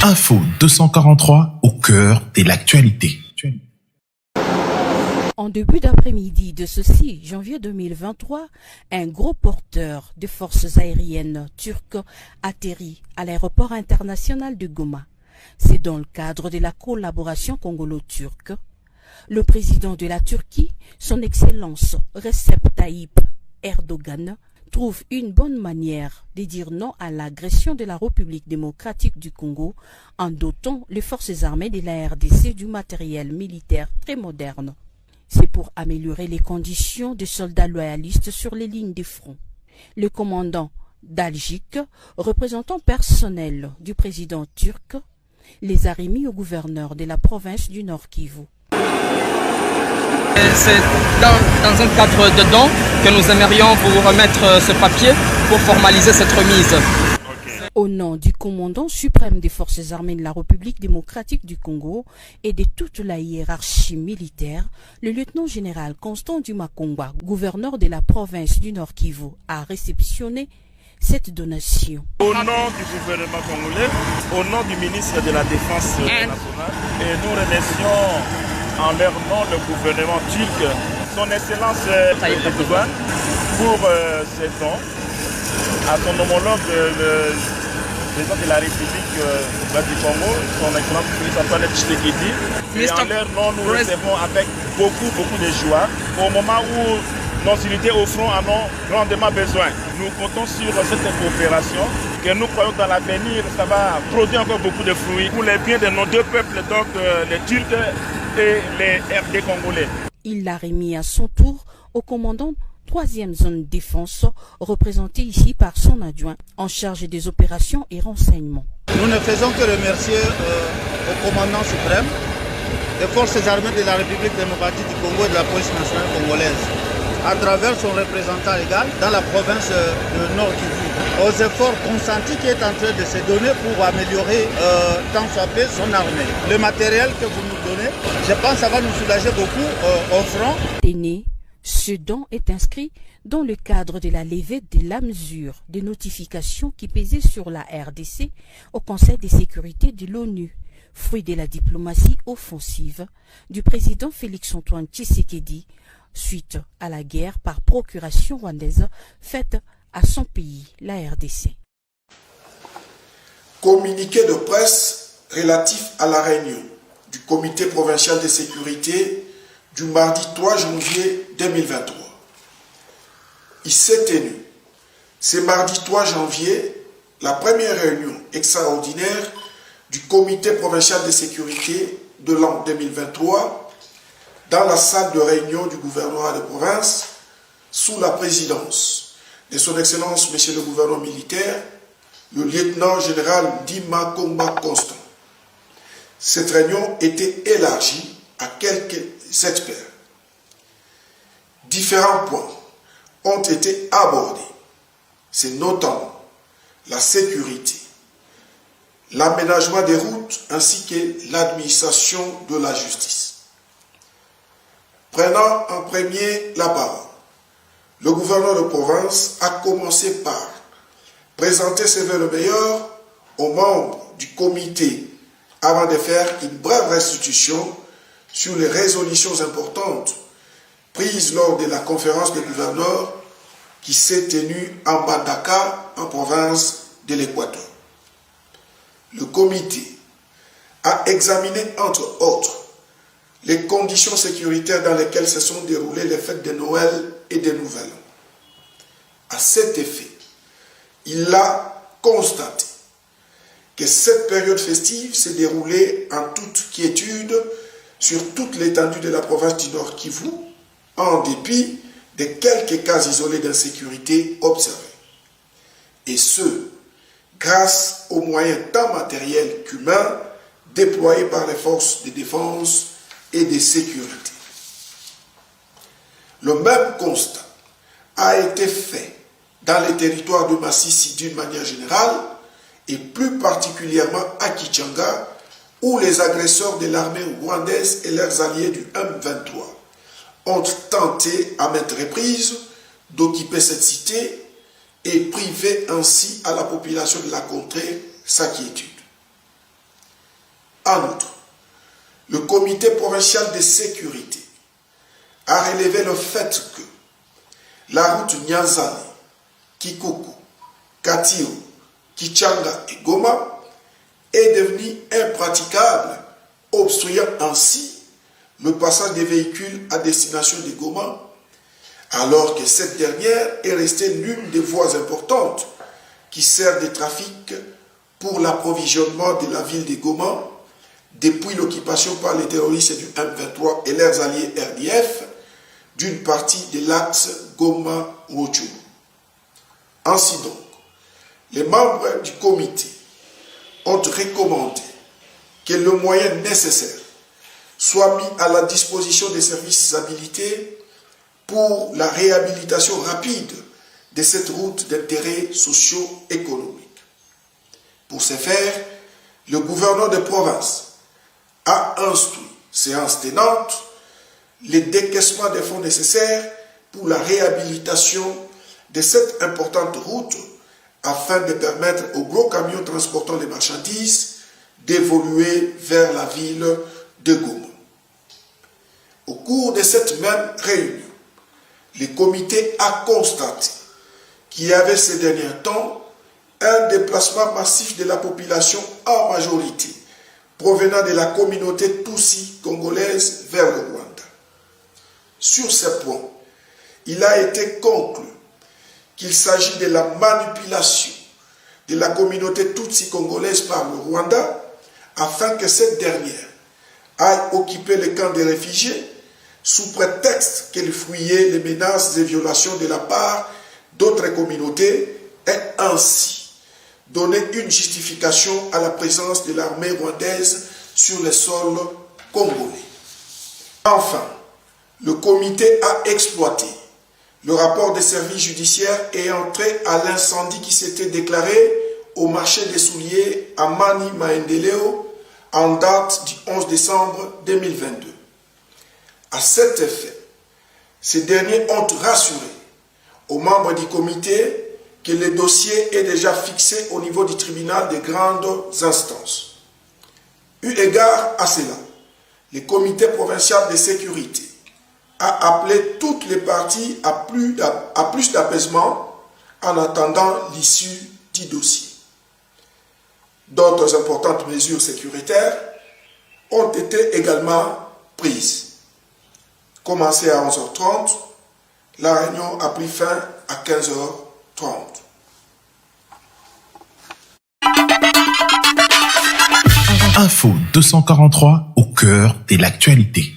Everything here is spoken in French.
Info 243 au cœur de l'actualité. En début d'après-midi de ce 6 janvier 2023, un gros porteur de forces aériennes turques atterrit à l'aéroport international de Goma. C'est dans le cadre de la collaboration congolo-turque. Le président de la Turquie, son Excellence Recep Tayyip Erdogan, trouve une bonne manière de dire non à l'agression de la République démocratique du Congo en dotant les forces armées de la RDC du matériel militaire très moderne. C'est pour améliorer les conditions des soldats loyalistes sur les lignes de front. Le commandant d'Algique, représentant personnel du président turc, les a remis au gouverneur de la province du Nord Kivu. C'est dans un cadre dedans que nous aimerions vous remettre ce papier pour formaliser cette remise. Au nom du commandant suprême des forces armées de la République démocratique du Congo et de toute la hiérarchie militaire, le lieutenant-général Constant Dumakongwa, gouverneur de la province du Nord Kivu, a réceptionné cette donation. Au nom du gouvernement congolais, au nom du ministre de la Défense nationale, et nous remercions en leur nom le gouvernement turc, son Excellence Erdogan, pour ces dons à son homologue, le président de la République du Congo, son Excellence Félix-Antoine Tshisekedi. Et en leur nom, nous recevons avec beaucoup de joie au moment où nos unités au front en ont grandement besoin. Nous comptons sur cette coopération que nous croyons dans l'avenir, ça va produire encore beaucoup de fruits pour les biens de nos deux peuples, donc les Turcs et les RD congolais. Il l'a remis à son tour au commandant 3e zone défense, représenté ici par son adjoint en charge des opérations et renseignements. Nous ne faisons que remercier au commandant suprême des forces armées de la République démocratique du Congo et de la police nationale congolaise, à travers son représentant légal dans la province de Nord Kivu, aux efforts consentis qui est en train de se donner pour améliorer tant soit peu son armée. Le matériel que vous nous donnez, je pense que ça va nous soulager beaucoup au front. Ce don est inscrit dans le cadre de la levée de la mesure de notification qui pesait sur la RDC au Conseil de sécurité de l'ONU, fruit de la diplomatie offensive du président Félix-Antoine Tshisekedi suite à la guerre par procuration rwandaise faite à son pays, la RDC. Communiqué de presse relatif à la réunion du comité provincial de sécurité du mardi 3 janvier 2023. Il s'est tenu ce mardi 3 janvier la première réunion extraordinaire du comité provincial de sécurité de l'an 2023 dans la salle de réunion du gouvernorat de province sous la présidence de son Excellence Monsieur le gouverneur militaire, le lieutenant-général Dima Komba Constant. Cette réunion était élargie à quelques experts. Différents points ont été abordés. C'est notamment la sécurité, l'aménagement des routes ainsi que l'administration de la justice. Prenant en premier la parole, le gouverneur de province a commencé par présenter ses vœux le meilleur aux membres du comité avant de faire une brève restitution sur les résolutions importantes prises lors de la conférence des gouverneurs qui s'est tenue en Bandaka, en province de l'Équateur. Le comité a examiné, entre autres, les conditions sécuritaires dans lesquelles se sont déroulées les fêtes de Noël et de Nouvel An. À cet effet, il a constaté que cette période festive s'est déroulée en toute quiétude sur toute l'étendue de la province du Nord Kivu, en dépit de quelques cas isolés d'insécurité observés. Et ce, grâce aux moyens tant matériels qu'humains déployés par les forces de défense et de sécurité. Le même constat a été fait dans les territoires de Massissi d'une manière générale et plus particulièrement à Kichanga, où les agresseurs de l'armée rwandaise et leurs alliés du M23 ont tenté à maintes reprises d'occuper cette cité et priver ainsi à la population de la contrée sa quiétude. En outre, le comité provincial de sécurité a relevé le fait que la route Nyanzale, Kikuku, Katio, Kichanga et Goma est devenue impraticable, obstruant ainsi le passage des véhicules à destination de Goma, alors que cette dernière est restée l'une des voies importantes qui sert de trafic pour l'approvisionnement de la ville de Goma depuis l'occupation par les terroristes du M23 et leurs alliés RDF d'une partie de l'axe Goma-Rutshuru. Ainsi donc, les membres du comité ont recommandé que le moyen nécessaire soit mis à la disposition des services habilités pour la réhabilitation rapide de cette route d'intérêt socio-économique. Pour ce faire, le gouverneur de province a instruit, séance tenante, les décaissements des fonds nécessaires pour la réhabilitation de cette importante route afin de permettre aux gros camions transportant les marchandises d'évoluer vers la ville de Goma. Au cours de cette même réunion, le comité a constaté qu'il y avait ces derniers temps un déplacement massif de la population en majorité provenant de la communauté Tutsi congolaise vers le Rwanda. Sur ce point, il a été conclu qu'il s'agit de la manipulation de la communauté Tutsi congolaise par le Rwanda afin que cette dernière aille occuper les camps des réfugiés sous prétexte qu'elle fuyait les menaces et violations de la part d'autres communautés et ainsi donner une justification à la présence de l'armée rwandaise sur le sol congolais. Enfin, le comité a exploité le rapport des services judiciaires ayant trait à l'incendie qui s'était déclaré au marché des souliers à Mani Maendeleo en date du 11 décembre 2022. À cet effet, ces derniers ont rassuré aux membres du comité que le dossier est déjà fixé au niveau du tribunal des grandes instances. Eu égard à cela, le comité provincial de sécurité a appelé toutes les parties à plus d'apaisement en attendant l'issue du dossier. D'autres importantes mesures sécuritaires ont été également prises. Commencé à 11h30, la réunion a pris fin à 15h30. Info 243 au cœur de l'actualité.